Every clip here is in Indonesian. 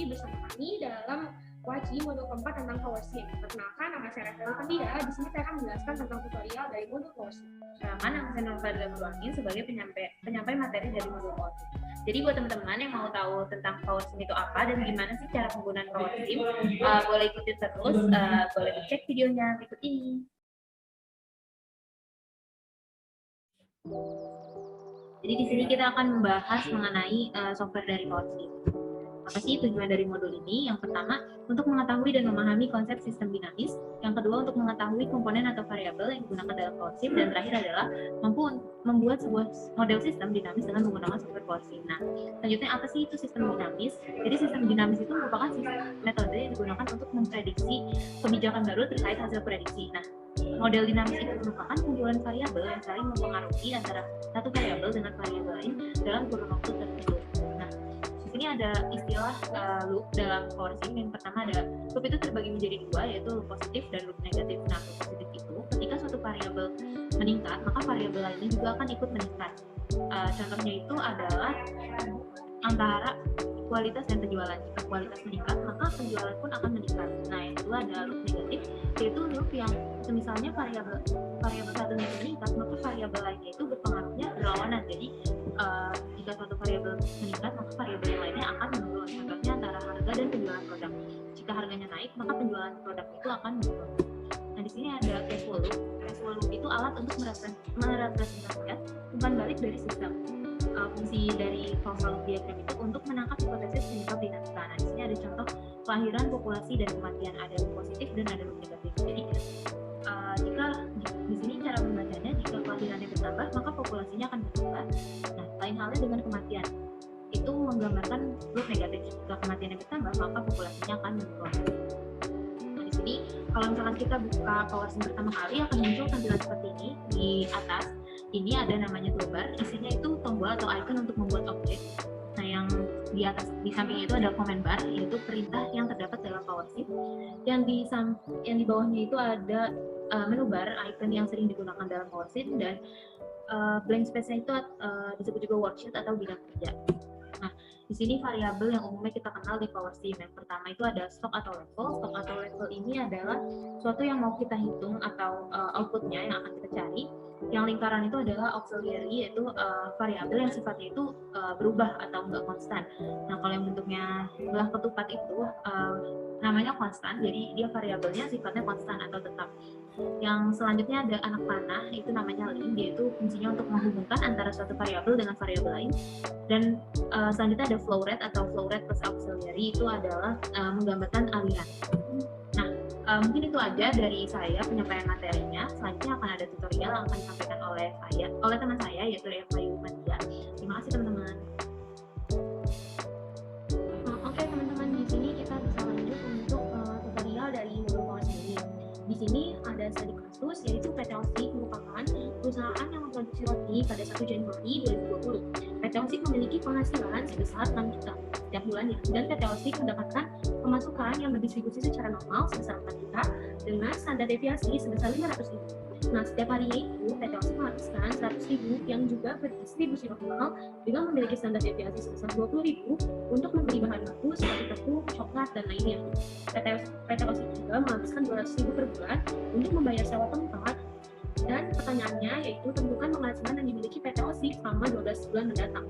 bersama kami dalam Waji modul keempat tentang PowerShell. Perkenalkan, nama saya Rafael Pandida. Di sini saya akan menjelaskan tentang tutorial dari modul PowerShell. Nama saya Nurfadila Nurwani sebagai penyampai materi dari modul PowerShell. Jadi buat teman-teman yang mau tahu tentang PowerShell itu apa dan gimana sih cara penggunaan PowerShell, boleh ikutin terus, boleh dicek videonya berikut ini. Jadi di sini kita akan membahas mengenai software dari PowerShell. Apa sih tujuan dari modul ini? Yang pertama, untuk mengetahui dan memahami konsep sistem dinamis. Yang kedua, untuk mengetahui komponen atau variabel yang digunakan dalam PowerShell. Dan terakhir adalah mampu membuat sebuah model sistem dinamis dengan menggunakan software PowerShell. Nah, selanjutnya apa sih itu sistem dinamis? Jadi sistem dinamis itu merupakan metode yang digunakan untuk memprediksi kebijakan baru terkait hasil prediksi. Nah, model dinamis itu merupakan kumpulan variabel yang saling mempengaruhi antara satu variabel dengan variabel lain dalam kurun waktu tertentu. Nah, di sini ada istilah loop dalam PowerShell. Yang pertama ada loop itu terbagi menjadi dua, yaitu loop positif dan loop negatif. Nah, loop positif itu ketika suatu variabel meningkat, maka variabel lainnya juga akan ikut meningkat. Contohnya itu adalah antara kualitas dan penjualan. Jika kualitas meningkat, maka penjualan pun akan meningkat. Nah, yang kedua ada loop negatif, yaitu loop yang misalnya variabel satunya meningkat, maka variabel lainnya itu berpengaruhnya berlawanan. Jadi jika suatu variabel meningkat, maka variabel yang lainnya akan menurun. Contohnya antara harga dan penjualan produk. Jika harganya naik, maka penjualan produk itu akan menurun. Nah, di sini ada cash flow loop. Cash flow loop itu alat untuk merepresentasikan umpan balik dari sistem. Fungsi dari causal loop diagram itu untuk menangkap hipotesis penyebab dinamika. Nah, di sini ada contoh kelahiran, populasi, dan kematian. Ada loop positif dan ada loop negatif. Jadi jika di sini cara membacanya, jika kelahirannya bertambah, maka populasinya akan bertambah. Nah, lain halnya dengan kematian. Itu menggambarkan loop negatif. Jika kematiannya bertambah, maka populasinya akan menurun. Nah, di sini kalau misalkan kita buka PowerShell pertama kali, akan muncul tampilan seperti ini. Di atas ini ada namanya toolbar, isinya itu tombol atau icon untuk membuat objek. Nah, yang di atas, di sampingnya itu ada command bar, yaitu perintah yang terdapat dalam PowerShell. Yang di bawahnya itu ada menu bar, icon yang sering digunakan dalam PowerShell, dan blank space-nya itu disebut juga worksheet atau bidang kerja. Nah, di sini variabel yang umumnya kita kenal di PowerShell. Yang pertama itu ada stock atau level. Stock atau level ini adalah suatu yang mau kita hitung atau outputnya yang akan kita cari. Yang lingkaran itu adalah auxiliary, yaitu variabel yang sifatnya itu berubah atau enggak konstan. Nah, kalau yang bentuknya belah ketupat itu namanya konstan, jadi dia variabelnya sifatnya konstan atau tetap. Yang selanjutnya ada anak panah, itu namanya link, yaitu fungsinya untuk menghubungkan antara suatu variabel dengan variabel lain. Dan selanjutnya ada flow rate atau flow rate plus auxiliary, itu adalah menggambarkan aliran. Mungkin itu aja dari saya penyampaian materinya. Selanjutnya akan ada tutorial yang akan disampaikan oleh teman saya, yaitu Eva Yumatia. Terima kasih teman-teman. Oke teman-teman, di sini kita bisa lanjut untuk tutorial dari modul PowerShell ini. Di sini ada studi kasus, yaitu PT Osik merupakan perusahaan yang memproduksi roti pada 1 Januari 2020. PT Osik memiliki penghasilan sebesar 6 juta setiap bulannya, dan PT Osik mendapatkan pemasukan yang berdistribusi secara normal sebesar 4 juta dengan standar deviasi sebesar 500.000. Nah, setiap harinya itu PT Osik menghabiskan 100.000 yang juga berdistribusi normal dengan memiliki standar deviasi sebesar 20.000 untuk membeli bahan baku seperti tepung, coklat, dan lainnya. PT Osik juga menghabiskan 200.000 per bulan untuk membayar sewa tempat. Dan pertanyaannya yaitu tentukan penghasilan yang dimiliki PT Osik selama 12 bulan mendatang.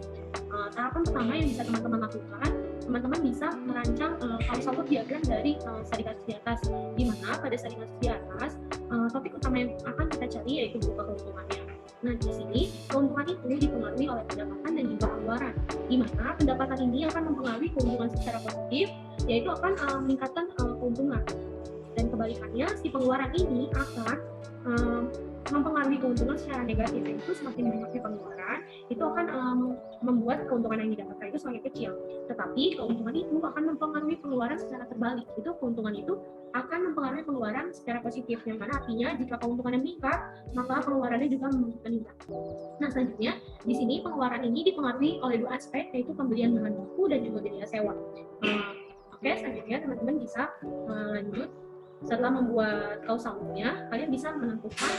Tahapan pertama yang bisa teman-teman lakukan, teman-teman bisa merancang causal loop diagram dari studi kasus di atas, di mana pada studi kasus di atas topik utama yang akan kita cari yaitu berupa keuntungannya. Nah, di sini keuntungan itu dipengaruhi oleh pendapatan dan juga pengeluaran, di mana pendapatan ini akan mempengaruhi keuntungan secara positif, yaitu akan meningkatkan keuntungan. Dan kebalikannya, si pengeluaran ini akan mempengaruhi keuntungan secara negatif, yaitu semakin banyaknya pengeluaran itu akan membuat keuntungan yang didapatkan itu semakin kecil. Tetapi keuntungan itu akan mempengaruhi pengeluaran secara terbalik, itu keuntungan itu akan mempengaruhi pengeluaran secara positif, yang mana artinya jika keuntungannya meningkat maka pengeluarannya juga meningkat. Nah, selanjutnya di sini pengeluaran ini dipengaruhi oleh dua aspek, yaitu pembelian bahan baku dan juga biaya sewa. Oke, selanjutnya teman-teman bisa lanjut. Setelah membuat causal loop-nya, kalian bisa menentukan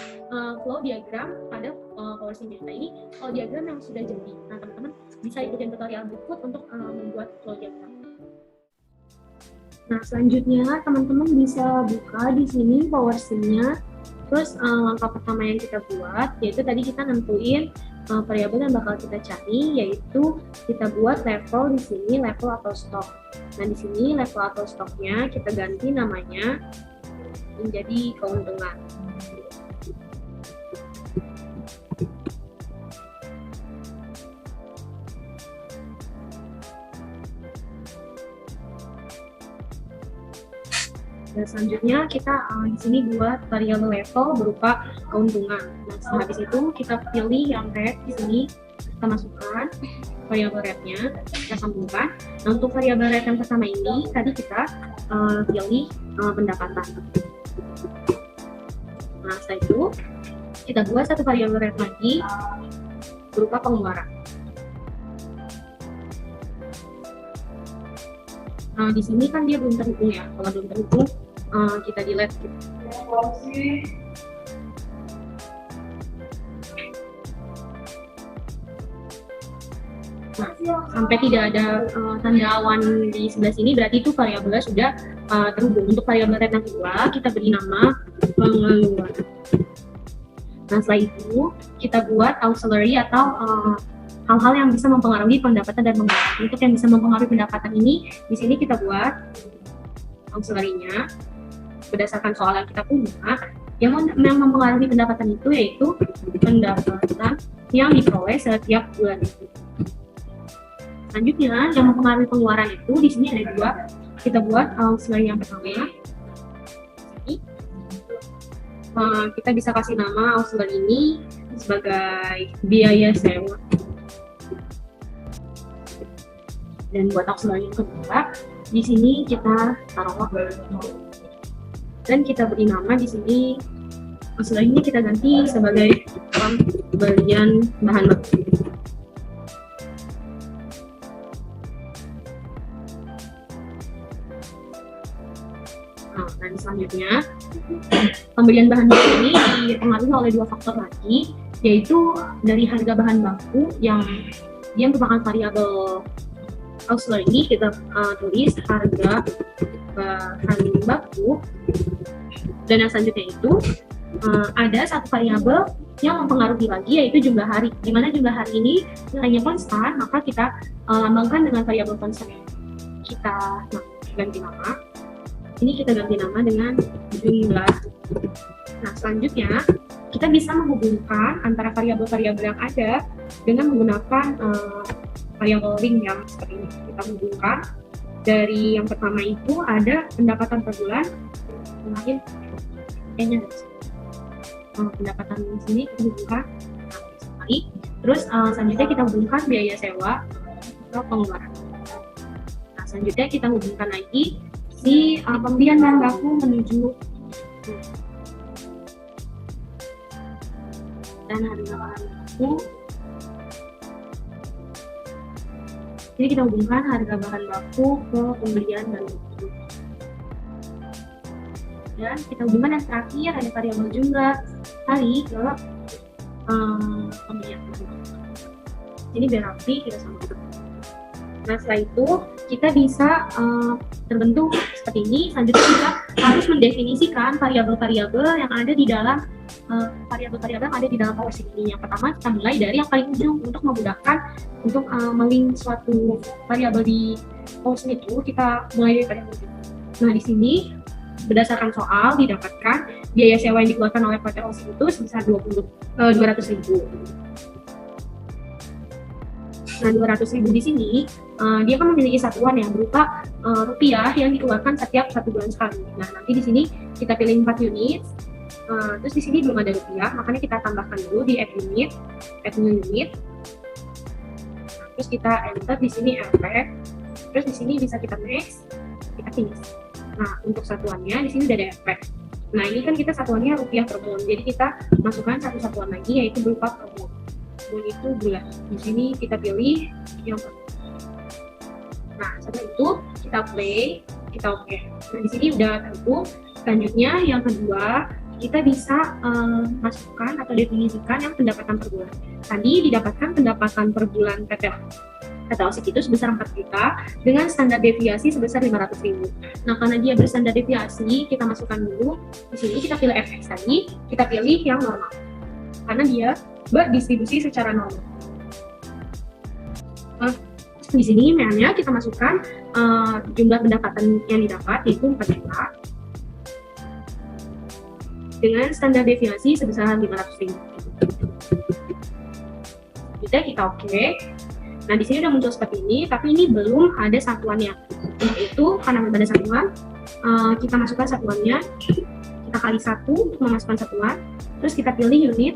flow diagram pada PowerShell. Nah, ini flow diagram yang sudah jadi. Nah, teman-teman bisa ikutin tutorial berikut untuk membuat flow diagram. Nah, selanjutnya teman-teman bisa buka di sini PowerShell-nya. Terus langkah pertama yang kita buat yaitu tadi kita nentuin variabel yang bakal kita cari, yaitu kita buat level di sini, level atau stok. Nah, di sini level atau stoknya kita ganti namanya menjadi keuntungan. Dan selanjutnya kita di sini buat variabel level berupa keuntungan. Nah, setelah habis itu kita pilih yang red di sini, kita masukkan variabel rednya, kita sambungkan. Nah, untuk variabel red yang pertama ini tadi kita pilih pendapatan. Nah, setelah itu kita buat satu variabel red lagi berupa pengeluaran. Nah, di sini kan dia belum terhubung ya. Kalau belum terhubung, kita delete. Nah, sampai tidak ada tanda awan di sebelah sini, berarti itu variabelnya sudah terhubung. Untuk variabel red yang kedua, kita beri nama pengeluaran. Nah, setelah itu kita buat auxiliary atau hal-hal yang bisa mempengaruhi pendapatan dan pengeluaran. Untuk yang bisa mempengaruhi pendapatan ini, di sini kita buat auxiliary-nya berdasarkan soal yang kita punya. Yang mempengaruhi pendapatan itu yaitu pendapatan yang diperoleh setiap bulan. Selanjutnya, yang mempengaruhi pengeluaran itu di sini ada dua. Kita buat auxiliary yang pertama. Kita bisa kasih nama auxiliary ini sebagai biaya sewa. Dan buat auxiliary yang kedua, di sini kita taruh dan kita beri nama di sini auxiliary ini kita ganti sebagai pembelian bahan baku. Nah, dan selanjutnya pembelian bahan baku ini dipengaruhi oleh dua faktor lagi, yaitu dari harga bahan baku yang dia merupakan variabel auxiliary ini kita tulis harga bahan baku, dan yang selanjutnya itu ada satu variabel yang mempengaruhi lagi yaitu jumlah hari, di mana jumlah hari ini nilainya konstan, maka kita lambangkan dengan variabel konstan. Kita ganti nama, ini kita ganti nama dengan jumlah. Nah, selanjutnya kita bisa menghubungkan antara variabel-variabel yang ada dengan menggunakan variabel ring yang seperti ini. Kita hubungkan dari yang pertama itu ada pendapatan per bulan, mungkin kayaknya pendapatan di sini kita hubungkan sekali. Terus selanjutnya kita hubungkan biaya sewa atau pengeluaran. Nah, selanjutnya kita hubungkan lagi si pembelian bahan baku menuju dan harga bahan baku. Jadi kita hubungkan harga bahan baku ke pembelian bahan baku. Dan kita hubungkan yang terakhir ada variabel jumlah hari ke pembelian bahan baku. Ini biar rapi kita samakan. Nah, setelah itu kita bisa terbentuk seperti ini. Selanjutnya kita harus mendefinisikan variabel-variabel yang ada di dalam variabel-variabel yang ada di dalam PowerShell ini. Yang pertama kita mulai dari yang paling ujung untuk memudahkan untuk melink suatu variabel di PowerShell itu, kita mulai dari paling ujung. Nah, di sini berdasarkan soal didapatkan biaya sewa yang dikeluarkan oleh PT PowerShell itu sebesar 200.000. Nah, 200.000 di sini dia kan memiliki satuan yang berupa rupiah yang dikeluarkan setiap 1 bulan sekali. Nah, nanti di sini kita pilih 4 unit. Terus di sini belum ada rupiah, makanya kita tambahkan dulu di add unit, add new unit. Terus kita enter di sini efek. Terus di sini bisa kita next, kita finish. Nah, untuk satuannya di sini udah ada efek. Nah, ini kan kita satuannya rupiah per bulan. Jadi kita masukkan satu satuan lagi yaitu berupa per bulan. Bulan itu bulan. Di sini kita pilih yang per. Nah, setelah itu kita play, kita oke. Nah, di sini udah terhubung. Selanjutnya yang kedua, kita bisa masukkan atau definisikan yang pendapatan per bulan. Tadi didapatkan pendapatan per bulan PT PT OSIK itu sebesar 4 juta dengan standar deviasi sebesar 500.000. Nah, karena dia berstandar deviasi, kita masukkan dulu di sini, kita pilih FX tadi, kita pilih yang normal karena dia berdistribusi secara normal. Di sini emailnya kita masukkan jumlah pendapatan yang didapat yaitu 4 juta dengan standar deviasi sebesar 500.000. Kita oke. Nah, di sini udah muncul seperti ini, tapi ini belum ada satuannya. Untuk itu, karena belum ada satuan, kita masukkan satuannya, kita kali 1 untuk memasukkan satuan, terus kita pilih unit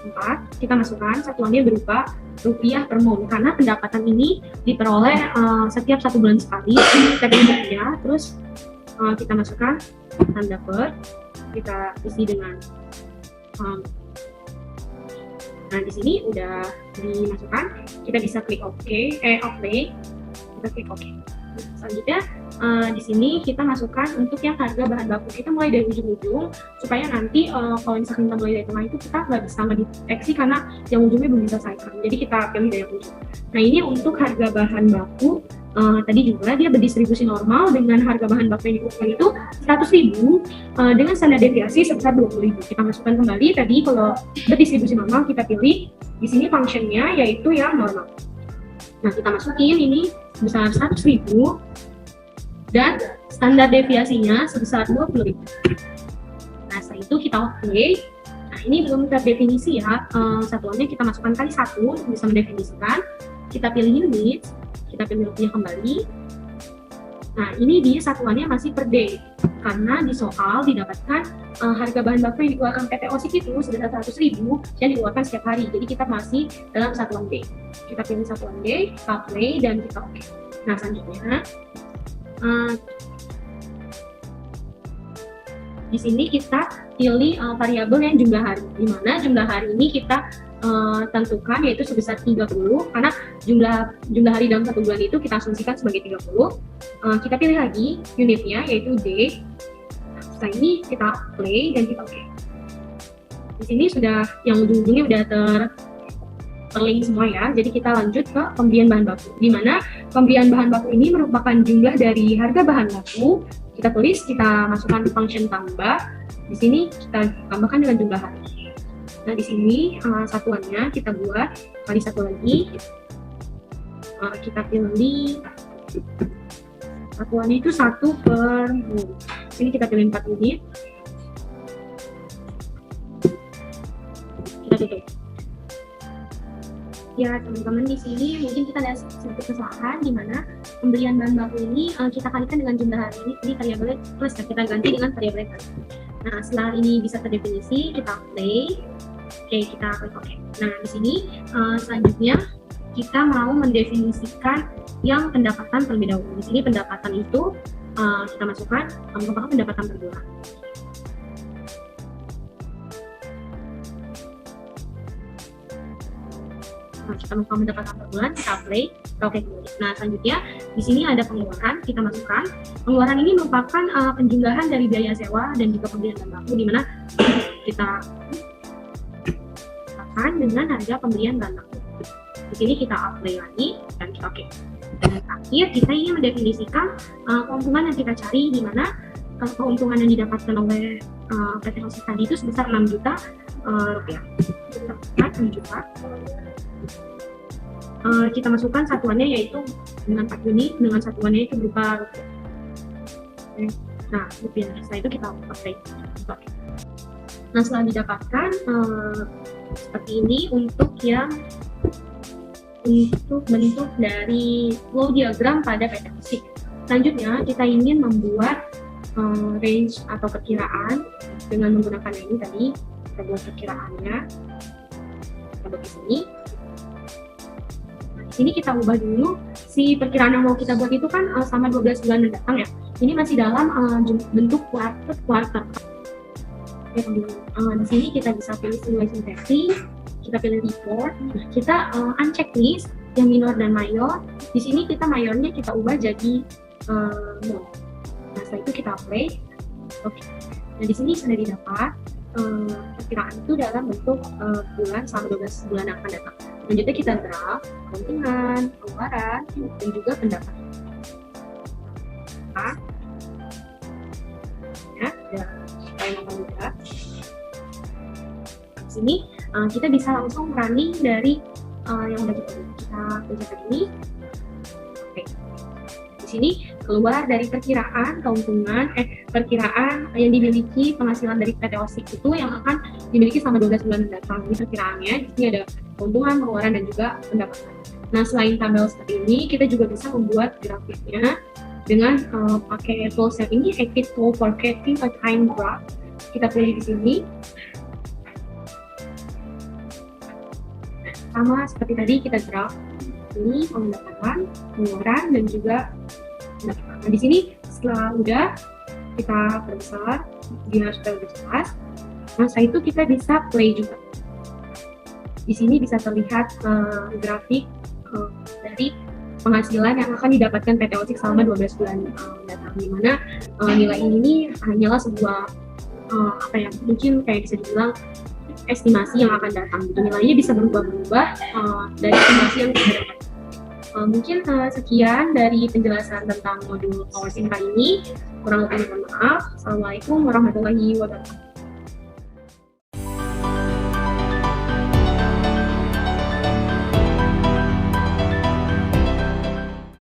4, kita masukkan satuannya berupa rupiah per mol, karena pendapatan ini diperoleh setiap 1 bulan sekali. Kita pilih rupiah, terus kita masukkan tanda per, kita isi dengan nah, di sini udah dimasukkan, kita bisa klik OK, apply, kita klik OK. Selanjutnya di sini kita masukkan untuk yang harga bahan baku, kita mulai dari ujung-ujung supaya nanti kalau misalkan kita mulai dari tengah itu kita nggak bisa mendeteksi karena yang ujungnya belum diselesaikan, jadi kita pilih dari ujung. Nah, ini untuk harga bahan baku tadi juga dia berdistribusi normal dengan harga bahan baku yang dikeluarkan itu 100.000 dengan standar deviasi sebesar 20.000. Kita masukkan kembali tadi, kalau berdistribusi normal kita pilih di sini functionnya yaitu yang normal. Nah, kita masukin ini sebesar 100.000 dan standar deviasinya sebesar 20.000. Nah, setelah itu kita oke. Nah, ini belum terdefinisi ya, satuannya kita masukkan kali 1 untuk bisa mendefinisikan. Kita pilih unit, kita pilih rupiah kembali. Nah, ini dia satuannya masih per day karena di soal didapatkan harga bahan baku yang dikeluarkan PT OSIK itu sebesar 100.000 yang dikeluarkan setiap hari, jadi kita masih dalam satuan day. Kita pilih satuan day, kita play, dan kita oke. Nah, selanjutnya di sini kita pilih variabel yang jumlah hari, di mana jumlah hari ini kita tentukan yaitu sebesar 30 karena jumlah hari dalam 1 bulan itu kita asumsikan sebagai 30. Kita pilih lagi unitnya yaitu day. Setelah ini kita play dan kita oke. Di sini sudah yang ujung-ujungnya udah terlink semua ya. Jadi kita lanjut ke pembelian bahan baku, di mana pembelian bahan baku ini merupakan jumlah dari harga bahan baku. Kita tulis, kita masukkan function tambah. Di sini kita tambahkan dengan jumlah hari. Nah, di sini satuannya kita buat kali 1 lagi. Kita pilih satuannya itu 1 per mol. Sini kita pilih 4 unit. Kita tutup. Ya, teman-teman, di sini mungkin kita ada sedikit kesalahan di mana pembelian bahan baku ini kita kalikan dengan jumlah hari ini variabelnya plus, kita ganti dengan variabel kali. Nah, setelah ini bisa terdefinisi, kita play. Oke, kita klik OK. Nah, di sini selanjutnya kita mau mendefinisikan yang pendapatan terlebih dahulu. Di sini pendapatan itu kita masukkan merupakan pendapatan per bulan. Nah, kita masukkan pendapatan per bulan, kita play, kita OK kembali. Nah, selanjutnya di sini ada pengeluaran, kita masukkan. Pengeluaran ini merupakan penjumlahan dari biaya sewa dan juga pembelian bahan baku, di mana kita dengan harga pembelian bahan baku. Di sini kita apply lagi dan kita oke. Dan terakhir kita ingin mendefinisikan keuntungan yang kita cari, di mana keuntungan yang didapatkan oleh PT OSIK tadi itu sebesar 6 juta rupiah. Kita masukkan 6 juta. Kita masukkan satuannya yaitu dengan 4 unit, dengan satuannya itu berupa rupiah. Nah, rupiah. Setelah itu kita apply. Nah, setelah didapatkan seperti ini untuk bentuk dari flow diagram pada PT OSIK. Selanjutnya kita ingin membuat range atau perkiraan dengan menggunakan ini tadi. Kita buat perkiraannya, kita buat di sini. Nah, di sini kita ubah dulu si perkiraan yang mau kita buat itu kan sama 12 bulan mendatang ya. Ini masih dalam bentuk quarter. Di sini kita bisa pilih simulation testing, kita pilih report, kita uncheck list yang minor dan mayor. Di sini kita mayornya kita ubah jadi nol. Nah, setelah itu kita apply. Oke. Nah, di sini sudah didapat perkiraan itu dalam bentuk bulan selama 12 bulan yang akan datang. Selanjutnya kita graf keuntungan, pengeluaran, dan juga pendapatan. Ya, supaya mudah. Di sini kita bisa langsung running dari yang udah kita kerjakan ini. Oke. Di sini keluar dari perkiraan keuntungan, perkiraan yang dimiliki penghasilan dari PT OSIK itu yang akan dimiliki selama 12 bulan mendatang. Ini perkiraannya, di sini ada keuntungan, pengeluaran, dan juga pendapatan. Nah, selain tabel seperti ini, kita juga bisa membuat grafiknya dengan pakai tools yang ini, Active Tool for Creating a Time Graph. Kita pilih di sini. Sama seperti tadi kita graph ini pendapatan, pengeluaran, dan juga pendapatan. Nah, di sini setelah udah kita perbesar, dia sudah lebih jelas. Nah, setelah itu kita bisa play juga. Di sini bisa terlihat grafik dari penghasilan yang akan didapatkan PT OSIK selama 12 bulan mendatang, di mana nilai ini hanyalah sebuah mungkin kayak bisa dibilang estimasi yang akan datang. Gitu. Nilainya bisa berubah-ubah dari estimasi yang kita dapat. Mungkin sekian dari penjelasan tentang modul PowerSync kali ini. Kurang lebih mohon maaf. Assalamualaikum warahmatullahi wabarakatuh.